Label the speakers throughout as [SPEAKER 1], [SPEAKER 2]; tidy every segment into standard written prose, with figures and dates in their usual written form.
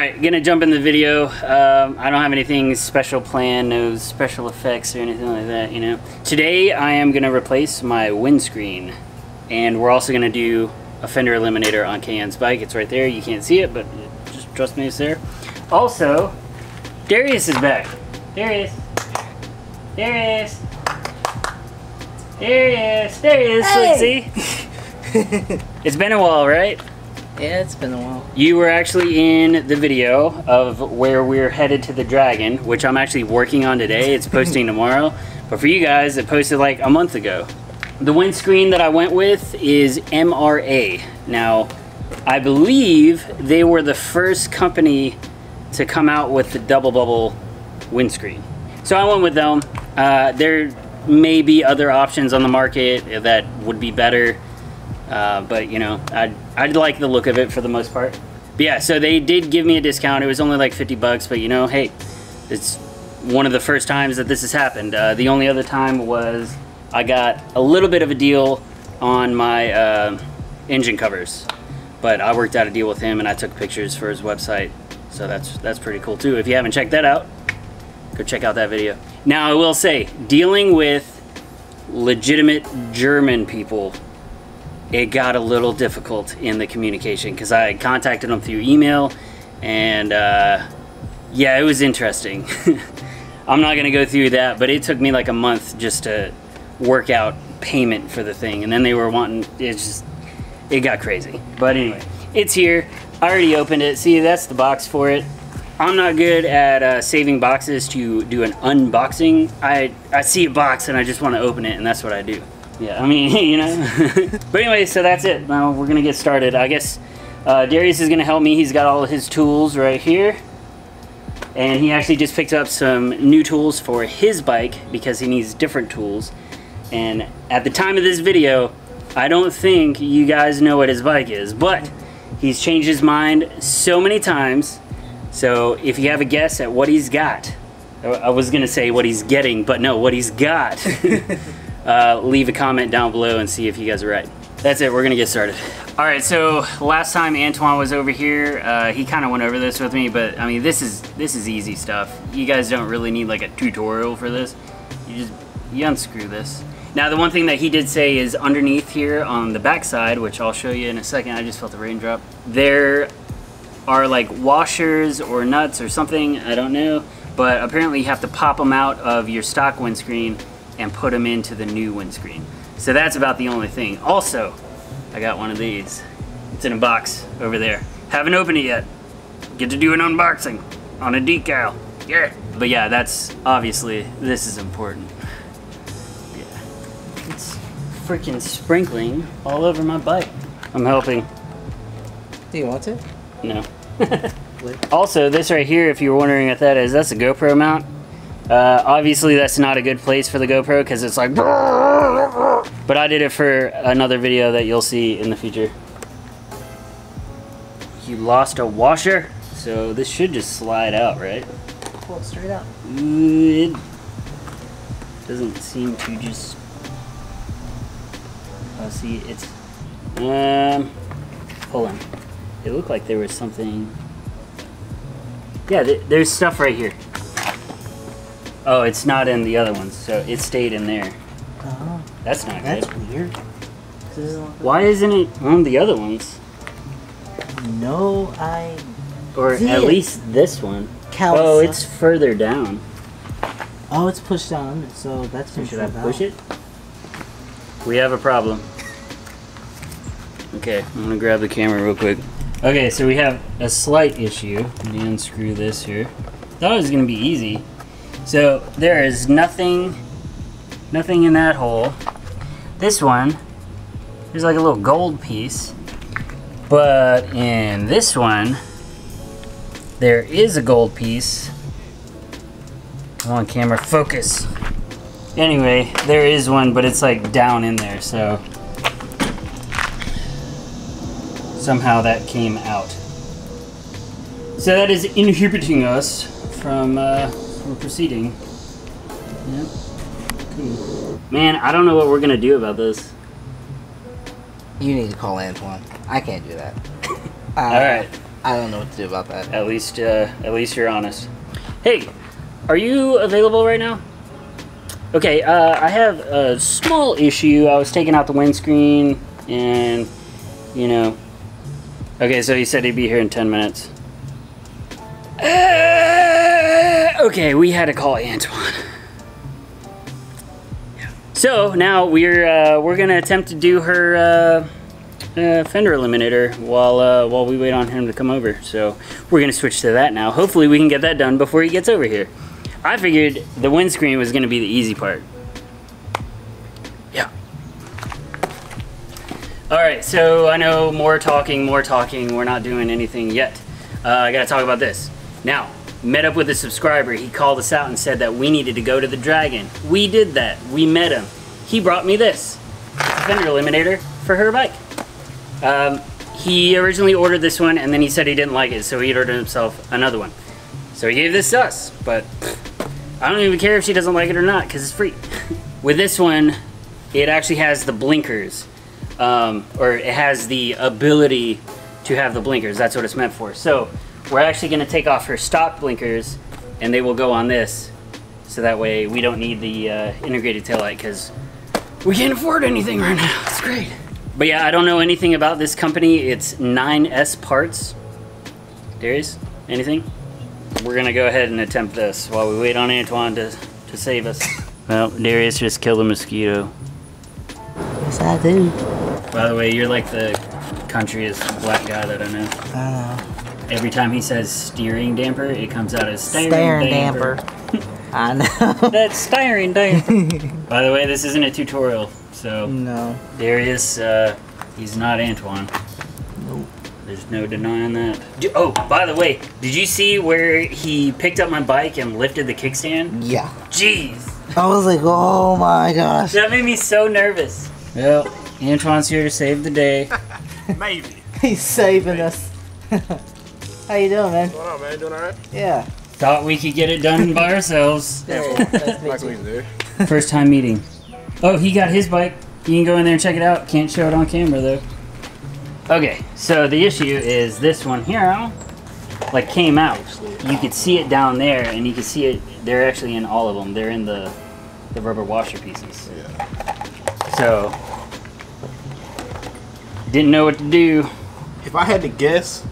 [SPEAKER 1] Alright, gonna jump in the video. I don't have anything special planned, no special effects or anything like that, you know. Today I am gonna replace my windscreen, and we're also gonna do a Fender Eliminator on Kayan's bike. It's right there, you can't see it, but just trust me, it's there. Also, Dearious is back. Dearious. Dearious. Dearious. There he is, hey! Let's see. It's been a while, right?
[SPEAKER 2] Yeah, it's been a while.
[SPEAKER 1] You were actually in the video of where we're headed to the Dragon, which I'm actually working on today. It's posting tomorrow. But for you guys, it posted like a month ago. The windscreen that I went with is MRA. Now, I believe they were the first company to come out with the double bubble windscreen. So I went with them. There may be other options on the market that would be better. But you know, I'd like the look of it for the most part. But yeah, so they did give me a discount. It was only like 50 bucks, but you know, hey, it's one of the first times that this has happened. The only other time was I got a little bit of a deal on my engine covers, but I worked out a deal with him and I took pictures for his website. So that's pretty cool too. If you haven't checked that out, go check out that video. Now I will say, dealing with legitimate German people, it got a little difficult in the communication because I contacted them through email, and yeah, it was interesting. I'm not gonna go through that, but it took me like a month just to work out payment for the thing, and then they were wanting, it got crazy. But anyway, it's here. I already opened it. See, that's the box for it. I'm not good at saving boxes to do an unboxing. I see a box and I just want to open it, and that's what I do. Yeah, I mean, you know. But anyway, so that's it. Now we're gonna get started. I guess Dearious is gonna help me. He's got all of his tools right here, and he actually just picked up some new tools for his bike because he needs different tools. And at the time of this video, I don't think you guys know what his bike is, but he's changed his mind so many times. So if you have a guess at what he's got, I was gonna say what he's getting, but no, what he's got. Leave a comment down below and see if you guys are right. That's it, we're gonna get started. All right, so last time Antowan was over here, he kind of went over this with me, but I mean, this is easy stuff. You guys don't really need like a tutorial for this. You unscrew this. Now, the one thing that he did say is underneath here on the back side, which I'll show you in a second. I just felt a raindrop. There are like washers or nuts or something, I don't know, but apparently you have to pop them out of your stock windscreen and put them into the new windscreen. So that's about the only thing. Also, I got one of these. It's in a box over there. Haven't opened it yet. Get to do an unboxing on a decal. Yeah. But yeah, that's obviously, this is important. Yeah. It's freaking sprinkling all over my bike. I'm helping.
[SPEAKER 2] Do you want to?
[SPEAKER 1] No. Also, this right here, if you were wondering what that is, that's a GoPro mount. Obviously that's not a good place for the GoPro because it's like, but I did it for another video that you'll see in the future. You lost a washer, so this should just slide out, right?
[SPEAKER 2] Pull it straight out.
[SPEAKER 1] It doesn't seem to just, see, it's, hold on. It looked like there was something, yeah, there's stuff right here. Oh, it's not in the other ones, so it stayed in there. Oh. That's not good.
[SPEAKER 2] That's weird.
[SPEAKER 1] Why isn't it on the other ones?
[SPEAKER 2] No,
[SPEAKER 1] Or at least this one. Oh, it's further down.
[SPEAKER 2] Oh, it's pushed down, so that's
[SPEAKER 1] so should I push it? We have a problem. Okay, I'm gonna grab the camera real quick. Okay, so we have a slight issue. Let me unscrew this here. Thought it was gonna be easy. So there is nothing in that hole. This one, there's like a little gold piece, but in this one, there is a gold piece. Come on, camera, focus. Anyway, there is one, but it's like down in there, so somehow that came out. So that is inhibiting us from proceeding. Yep. Cool. Man, I don't know what we're gonna do about this.
[SPEAKER 2] You need to call Antowan. I can't do that.
[SPEAKER 1] Alright.
[SPEAKER 2] I don't know what to do about that.
[SPEAKER 1] At least you're honest. Hey, are you available right now? Okay, I have a small issue. I was taking out the windscreen and, you know. Okay, so he said he'd be here in 10 minutes. Okay, we had to call Antowan. So now we're gonna attempt to do her Fender Eliminator while we wait on him to come over. So we're gonna switch to that now. Hopefully we can get that done before he gets over here. I figured the windscreen was gonna be the easy part. Yeah. All right, so I know more talking. We're not doing anything yet. I gotta talk about this. Now, met up with a subscriber. He called us out and said that we needed to go to the Dragon. We did that. We met him. He brought me this. It's a Fender Eliminator for her bike. He originally ordered this one and then he said he didn't like it, so he ordered himself another one. So he gave this to us, but I don't even care if she doesn't like it or not because it's free. With this one, it actually has the blinkers, or it has the ability to have the blinkers. That's what it's meant for. So we're actually going to take off her stock blinkers and they will go on this, so that way we don't need the integrated taillight because we can't afford anything right now. It's great. But yeah, I don't know anything about this company. It's 9S Parts. Dearious, anything? We're going to go ahead and attempt this while we wait on Antowan to save us. Well, Dearious just killed a mosquito.
[SPEAKER 2] Yes, I do.
[SPEAKER 1] By the way, you're like the countryest black guy that I know.
[SPEAKER 2] I know.
[SPEAKER 1] Every time he says steering damper, it comes out as steering damper.
[SPEAKER 2] I know.
[SPEAKER 1] That's steering damper. By the way, this isn't a tutorial, so
[SPEAKER 2] no.
[SPEAKER 1] Dearious, he's not Antowan.
[SPEAKER 2] Nope.
[SPEAKER 1] There's no denying that. Oh, by the way, did you see where he picked up my bike and lifted the kickstand?
[SPEAKER 2] Yeah.
[SPEAKER 1] Jeez.
[SPEAKER 2] I was like, oh my gosh.
[SPEAKER 1] That made me so nervous. Well, Antowan's here to save the day.
[SPEAKER 3] Maybe.
[SPEAKER 2] He's saving us. How you doing, man?
[SPEAKER 3] What's going on, man? Doing alright?
[SPEAKER 2] Yeah.
[SPEAKER 1] Thought we could get it done by ourselves.
[SPEAKER 3] Like we do.
[SPEAKER 1] First time meeting. Oh, he got his bike. You can go in there and check it out. Can't show it on camera though. Okay, so the issue is this one here, like came out. You could see it down there, and you can see it. They're actually in all of them. They're in the rubber washer pieces.
[SPEAKER 3] Yeah.
[SPEAKER 1] So didn't know what to do.
[SPEAKER 3] If I had to guess,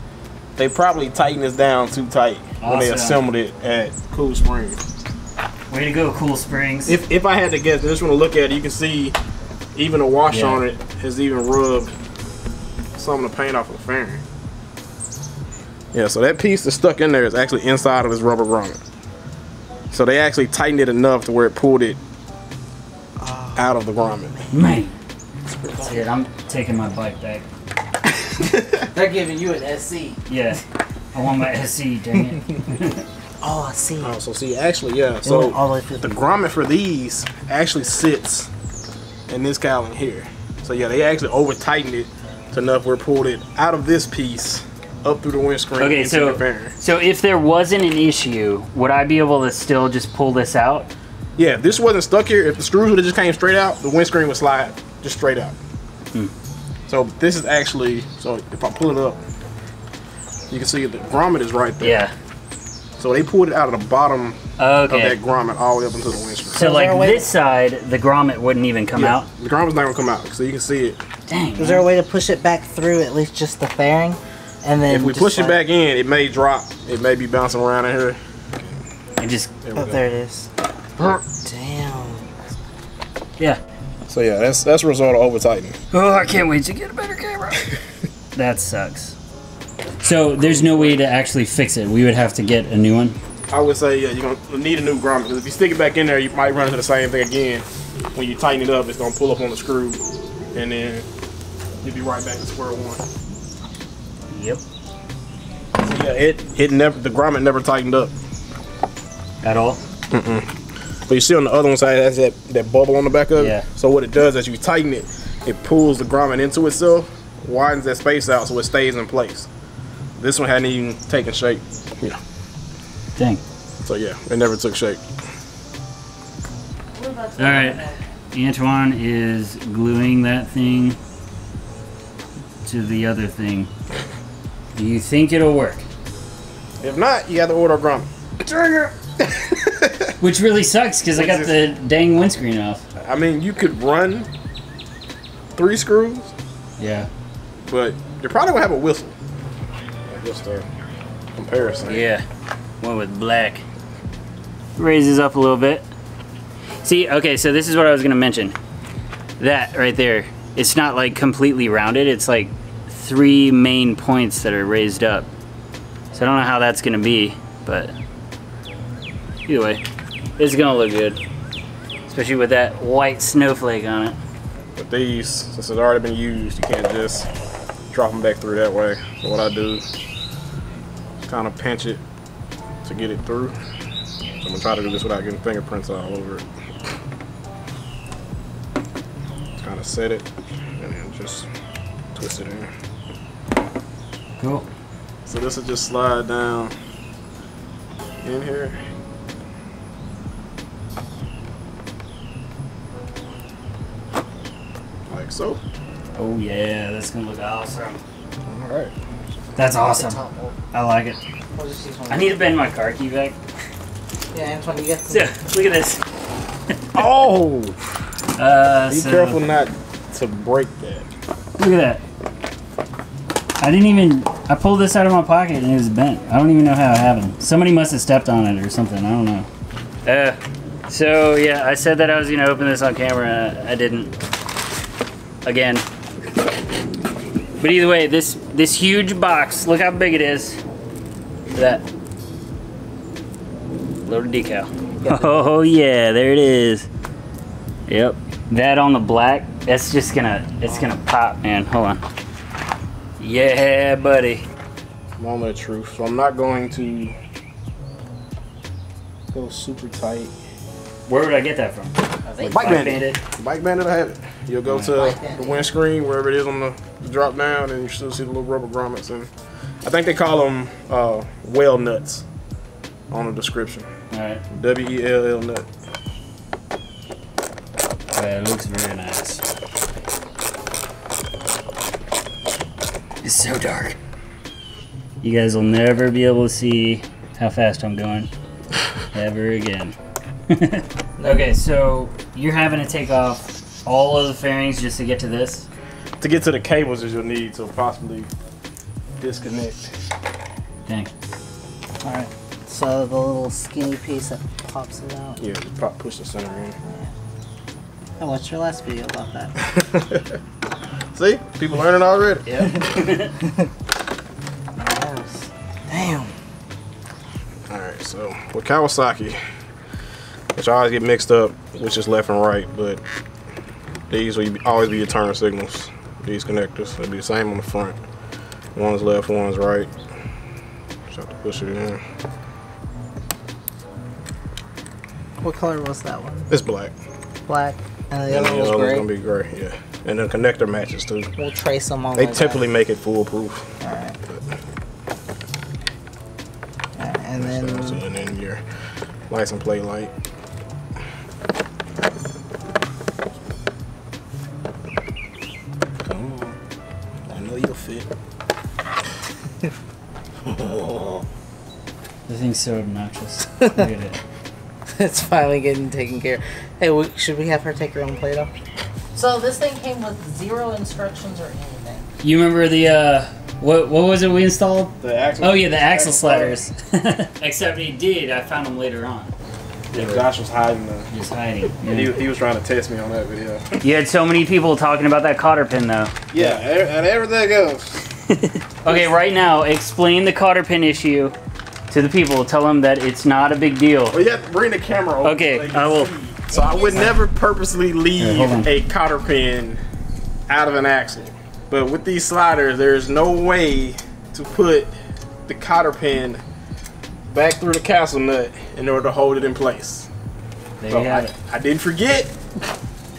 [SPEAKER 3] they probably tightened this down too tight when they assembled it at Cool Springs.
[SPEAKER 1] Way to go, Cool Springs.
[SPEAKER 3] If I had to guess, just want to look at it, you can see even the wash on it has even rubbed some of the paint off of the fairing. Yeah, so that piece that's stuck in there is actually inside of this rubber grommet. So they actually tightened it enough to where it pulled it out of the grommet.
[SPEAKER 1] Man, that's it. I'm taking my bike back.
[SPEAKER 2] They're giving you an SC.
[SPEAKER 1] Yeah, I want my SC, dang it.
[SPEAKER 2] Oh, I see.
[SPEAKER 3] Oh, so see, actually, yeah. So
[SPEAKER 2] all the way through
[SPEAKER 3] the grommet for these actually sits in this cowling here. So yeah, they actually over tightened it to enough where it pulled it out of this piece up through the windscreen.
[SPEAKER 1] Okay, so if there wasn't an issue, would I be able to still just pull this out?
[SPEAKER 3] Yeah, if this wasn't stuck here, if the screws would have just came straight out, the windscreen would slide just straight out. So this is actually, so if I pull it up, you can see the grommet is right there.
[SPEAKER 1] Yeah.
[SPEAKER 3] So they pulled it out of the bottom of that grommet all the way up into the windscreen.
[SPEAKER 1] So like this side, the grommet wouldn't even come out?
[SPEAKER 3] The grommet's not gonna come out, so you can see it.
[SPEAKER 1] Dang.
[SPEAKER 2] Is there a way to push it back through at least just the fairing? And then
[SPEAKER 3] if we push it back in, it may drop. It may be bouncing around in here.
[SPEAKER 1] I just,
[SPEAKER 2] there it is. Damn.
[SPEAKER 1] Yeah.
[SPEAKER 3] So yeah, that's a result of over tightening.
[SPEAKER 1] Oh, I can't wait to get a better camera. That sucks. So there's no way to actually fix it. We would have to get a new one.
[SPEAKER 3] I would say, yeah, you're gonna need a new grommet, because if you stick it back in there, you might run into the same thing again. When you tighten it up, it's gonna pull up on the screw, and then you'll be right back to square one.
[SPEAKER 1] Yep.
[SPEAKER 3] So yeah, it never, the grommet never tightened up
[SPEAKER 1] At all?
[SPEAKER 3] But you see on the other one side, that's that bubble on the back of it.
[SPEAKER 1] Yeah.
[SPEAKER 3] So what it does as you tighten it, it pulls the grommet into itself, widens that space out so it stays in place. This one hadn't even taken shape. Yeah.
[SPEAKER 1] Dang.
[SPEAKER 3] So yeah, it never took shape.
[SPEAKER 1] All right, Antowan is gluing that thing to the other thing. Do you think it'll work?
[SPEAKER 3] If not, you got to order a grommet.
[SPEAKER 1] Which really sucks because I got the dang windscreen off.
[SPEAKER 3] I mean, you could run 3 screws.
[SPEAKER 1] Yeah.
[SPEAKER 3] But you probably will have a whistle. Just a comparison.
[SPEAKER 1] Yeah. One with black. Raises up a little bit. See, okay, so this is what I was gonna mention. That right there, it's not like completely rounded. It's like 3 main points that are raised up. So I don't know how that's gonna be, but either way, it's gonna look good. Especially with that white snowflake on it.
[SPEAKER 3] But these, since it's already been used, you can't just drop them back through that way. So what I do is kind of pinch it to get it through. So I'm gonna try to do this without getting fingerprints all over it. Kind of set it and then just twist it in.
[SPEAKER 1] Cool.
[SPEAKER 3] So this will just slide down in here. Like so.
[SPEAKER 1] Oh yeah, that's gonna look awesome.
[SPEAKER 3] Alright.
[SPEAKER 1] That's awesome. I like it. I need to bend my car key back.
[SPEAKER 2] Yeah, Antoine, you get
[SPEAKER 1] So, look at this.
[SPEAKER 3] Oh! Be
[SPEAKER 1] so,
[SPEAKER 3] careful not to break that.
[SPEAKER 1] Look at that. I pulled this out of my pocket and it was bent. I don't even know how it happened. Somebody must have stepped on it or something. I don't know. So yeah, I said that I was gonna open this on camera. I didn't. Again. But either way, this huge box, look how big it is. Look at that. Loaded decal. Oh yeah, there it is. Yep. That on the black, that's just gonna, it's gonna pop, man. Hold on. Yeah, buddy.
[SPEAKER 3] Moment of truth. So I'm not going to go super tight.
[SPEAKER 1] Where would I get that from?
[SPEAKER 3] Bike Bandit. Bike Bandit, I have it. You'll go to the windscreen, wherever it is on the drop down, and you still see the little rubber grommets. And I think they call them whale nuts on the description.
[SPEAKER 1] All right.
[SPEAKER 3] W-E-L-L nut.
[SPEAKER 1] Yeah, it looks very nice. It's so dark. You guys will never be able to see how fast I'm going ever again. Okay, so you're having to take off all of the fairings just to get to this?
[SPEAKER 3] To get to the cables that you'll need to possibly disconnect.
[SPEAKER 1] Dang.
[SPEAKER 2] Alright, so the little skinny piece that pops it out.
[SPEAKER 3] Yeah, just push the center in.
[SPEAKER 2] Yeah. I watched your last video about that.
[SPEAKER 3] See? People learning already.
[SPEAKER 1] Yep.
[SPEAKER 2] Nice. Damn.
[SPEAKER 3] Alright, so with Kawasaki, which I always get mixed up, which is left and right, but these will always be your turn signals. These connectors, they'll be the same on the front. One's left, one's right. Just have to push it in.
[SPEAKER 2] What color was that one?
[SPEAKER 3] It's black.
[SPEAKER 2] Black. And the
[SPEAKER 3] And
[SPEAKER 2] other
[SPEAKER 3] the
[SPEAKER 2] was
[SPEAKER 3] other one's
[SPEAKER 2] gray.
[SPEAKER 3] gonna be gray, yeah. And the connector matches too.
[SPEAKER 2] We'll trace them on.
[SPEAKER 3] They
[SPEAKER 2] like
[SPEAKER 3] typically make it foolproof.
[SPEAKER 2] Alright. Alright, and then.
[SPEAKER 3] And then your license plate light. Come on. I know you'll fit.
[SPEAKER 1] The thing's so obnoxious. Look at it.
[SPEAKER 2] It's finally getting taken care of. Hey, should we have her take her own plate off? So this thing came with 0 instructions or anything.
[SPEAKER 1] You remember the, what was it we installed?
[SPEAKER 3] The axle.
[SPEAKER 1] Oh yeah, the axle sliders. Except he did, I found them later on.
[SPEAKER 3] Yeah, Josh was hiding
[SPEAKER 1] Just hiding.
[SPEAKER 3] and he was trying to test me on that video.
[SPEAKER 1] You had so many people talking about that cotter pin though.
[SPEAKER 3] Yeah, and everything else.
[SPEAKER 1] Okay, right now, explain the cotter pin issue to the people. Tell them that it's not a big deal.
[SPEAKER 3] Well, you have to bring the camera over.
[SPEAKER 1] Okay,
[SPEAKER 3] so they can
[SPEAKER 1] I will.
[SPEAKER 3] see. So I would never purposely leave
[SPEAKER 1] hold on.
[SPEAKER 3] a cotter pin out of an axle. But with these sliders, there's no way to put the cotter pin back through the castle nut in order to hold it in place.
[SPEAKER 1] There
[SPEAKER 3] So
[SPEAKER 1] you have it.
[SPEAKER 3] I didn't forget.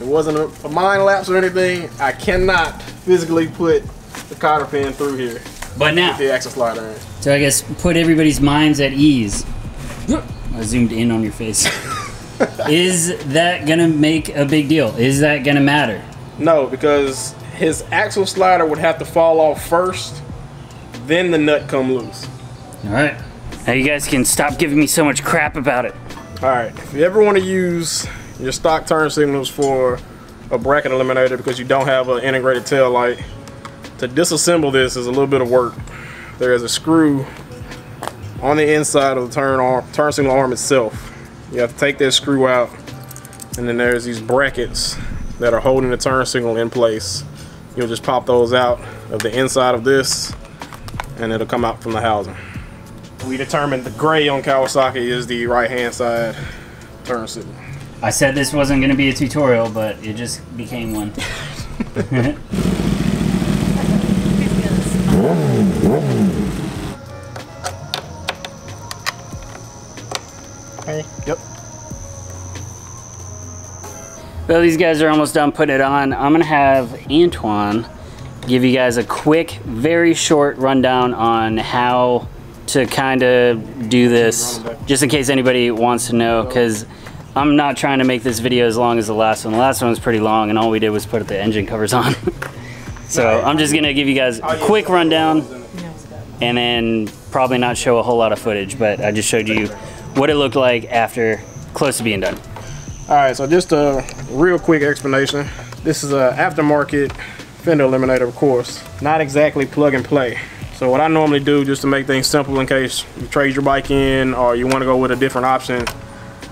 [SPEAKER 3] It wasn't a mind lapse or anything. I cannot physically put the cotter pin through here.
[SPEAKER 1] But now,
[SPEAKER 3] The axle slider in.
[SPEAKER 1] so I guess put everybody's minds at ease. I zoomed in on your face. Is that gonna make a big deal? Is that gonna matter?
[SPEAKER 3] No, because his axle slider would have to fall off first. then the nut come loose.
[SPEAKER 1] All right. Now you guys can stop giving me so much crap about it.
[SPEAKER 3] All right, if you ever want to use your stock turn signals for a bracket eliminator because you don't have an integrated tail light, to disassemble this is a little bit of work. There is a screw on the inside of the turn signal arm itself. You have to take that screw out, and then there's these brackets that are holding the turn signal in place. You'll just pop those out of the inside of this, and it'll come out from the housing. We determined the gray on Kawasaki is the right-hand side turn signal.
[SPEAKER 1] I said this wasn't going to be a tutorial, but it just became one.
[SPEAKER 3] Yep.
[SPEAKER 1] Well, these guys are almost done putting it on. I'm going to have Antowan give you guys a quick, very short rundown on how to kind of do this, just in case anybody wants to know, because I'm not trying to make this video as long as the last one. The last one was pretty long, and all we did was put the engine covers on. So I'm just gonna give you guys a quick rundown, and then probably not show a whole lot of footage, but I just showed you what it looked like after, close to being done.
[SPEAKER 3] All right, so just a real quick explanation. This is an aftermarket Fender Eliminator, of course. Not exactly plug and play. So what I normally do, just to make things simple in case you trade your bike in or you want to go with a different option,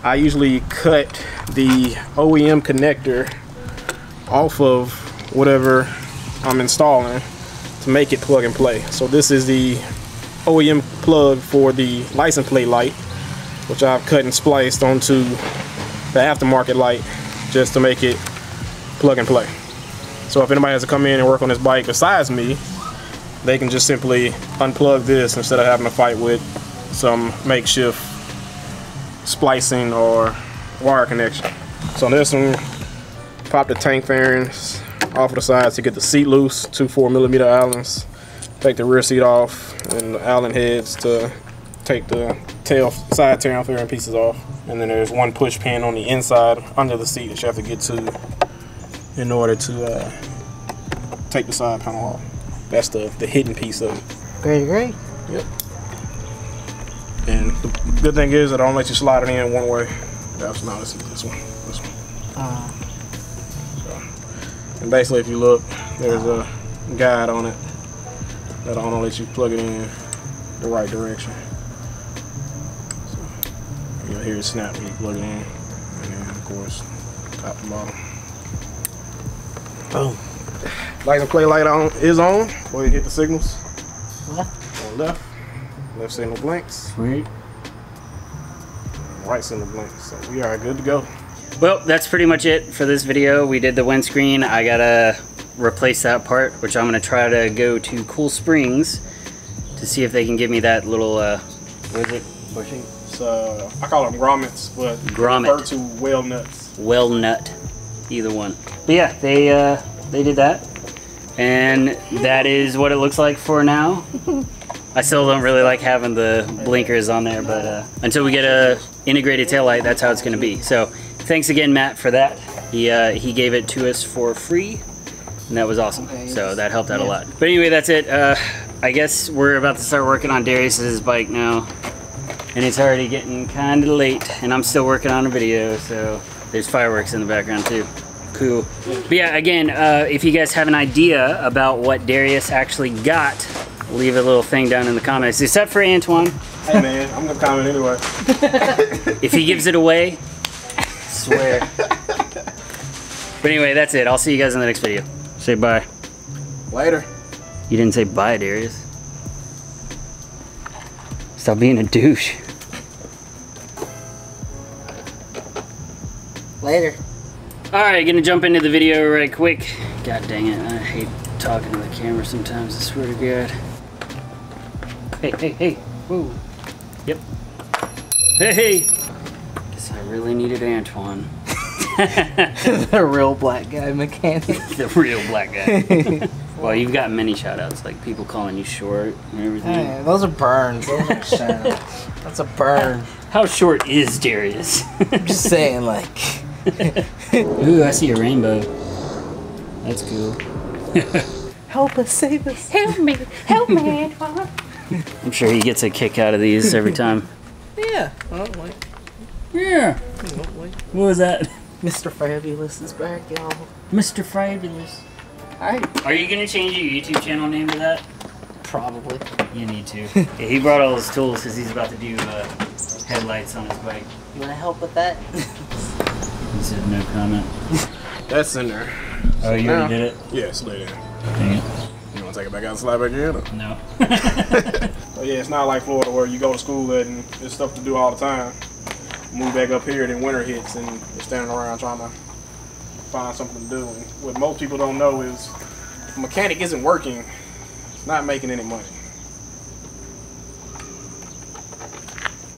[SPEAKER 3] I usually cut the OEM connector off of whatever I'm installing to make it plug and play. So this is the OEM plug for the license plate light, which I've cut and spliced onto the aftermarket light just to make it plug and play. So if anybody has to come in and work on this bike besides me, they can just simply unplug this instead of having to fight with some makeshift splicing or wire connection. So there's some, pop the tank fairings off of the sides to get the seat loose, 2 4mm Allens. Take the rear seat off and the Allen heads to take the side tail fairing pieces off. And then there's one push pin on the inside under the seat that you have to get to in order to take the side panel off. That's the hidden piece of it.
[SPEAKER 2] Great.
[SPEAKER 3] Yep. And the good thing is that I don't let you slide it in one way. That's not this one. So, and basically, if you look, there's a guide on it that I'll let you plug it in the right direction. So you'll hear it snap when you plug it in, and then of course, top to bottom. Boom. License plate light is on. Before you hit the signals.
[SPEAKER 2] Left.
[SPEAKER 3] On left. Left signal blinks.
[SPEAKER 1] Sweet.
[SPEAKER 3] Right signal blinks. So we are good to go.
[SPEAKER 1] Well, that's pretty much it for this video. We did the windscreen. I gotta replace that part, which I'm gonna try to go to Cool Springs to see if they can give me that little, what is it? Bushing?
[SPEAKER 3] So I call them grommets, but
[SPEAKER 1] grommet.
[SPEAKER 3] refer to well nuts.
[SPEAKER 1] Well nut. Either one. But yeah, they did that. And that is what it looks like for now. I still don't really like having the blinkers on there, but until we get a integrated taillight, that's how it's going to be. So thanks again, Matt, for that. He gave it to us for free, and that was awesome. So that helped out a lot. But anyway, that's it. I guess we're about to start working on Dearious' bike now, and it's already getting kind of late, and I'm still working on a video, so there's fireworks in the background too. Cool. But yeah, again, if you guys have an idea about what Dearious actually got, leave a little thing down in the comments, except for Antowan.
[SPEAKER 3] Hey man, I'm gonna comment anyway.
[SPEAKER 1] If he gives it away, I swear. But anyway, that's it. I'll see you guys in the next video. Say bye.
[SPEAKER 3] Later.
[SPEAKER 1] You didn't say bye, Dearious. Stop being a douche.
[SPEAKER 2] Later.
[SPEAKER 1] Alright, gonna jump into the video right quick. God dang it, I hate talking to the camera sometimes, I swear to God. Hey. Whoa. Yep. Hey. Guess I really needed Antowan.
[SPEAKER 2] The real black guy mechanic.
[SPEAKER 1] The real black guy. Well, you've got many shout outs, like people calling you short and everything.
[SPEAKER 2] Hey, those are burns. Those are shout outs. That's a burn.
[SPEAKER 1] How short is Dearious?
[SPEAKER 2] I'm just saying, like.
[SPEAKER 1] Ooh, I see a rainbow. That's cool.
[SPEAKER 2] Help us, save us.
[SPEAKER 4] Help me, Antoine.
[SPEAKER 1] I'm sure he gets a kick out of these every time.
[SPEAKER 2] Yeah. Oh, wait.
[SPEAKER 1] Yeah.
[SPEAKER 2] Oh, wait.
[SPEAKER 1] What was that?
[SPEAKER 2] Mr. Fabulous is back, y'all.
[SPEAKER 1] Mr. Fabulous. Alright. Are you going to change your YouTube channel name to that?
[SPEAKER 2] Probably.
[SPEAKER 1] You need to. Yeah, he brought all his tools because he's about to do headlights on his bike.
[SPEAKER 2] You want to help with that?
[SPEAKER 1] He said no comment.
[SPEAKER 3] That's in there.
[SPEAKER 1] Oh, you already did it?
[SPEAKER 3] Yeah, slid in.
[SPEAKER 1] Dang it.
[SPEAKER 3] You want to take it back out and slide back in? Or?
[SPEAKER 1] No.
[SPEAKER 3] But yeah, it's not like Florida where you go to school and there's stuff to do all the time. Move back up here, then winter hits and you're standing around trying to find something to do. And what most people don't know is if a mechanic isn't working, it's not making any money.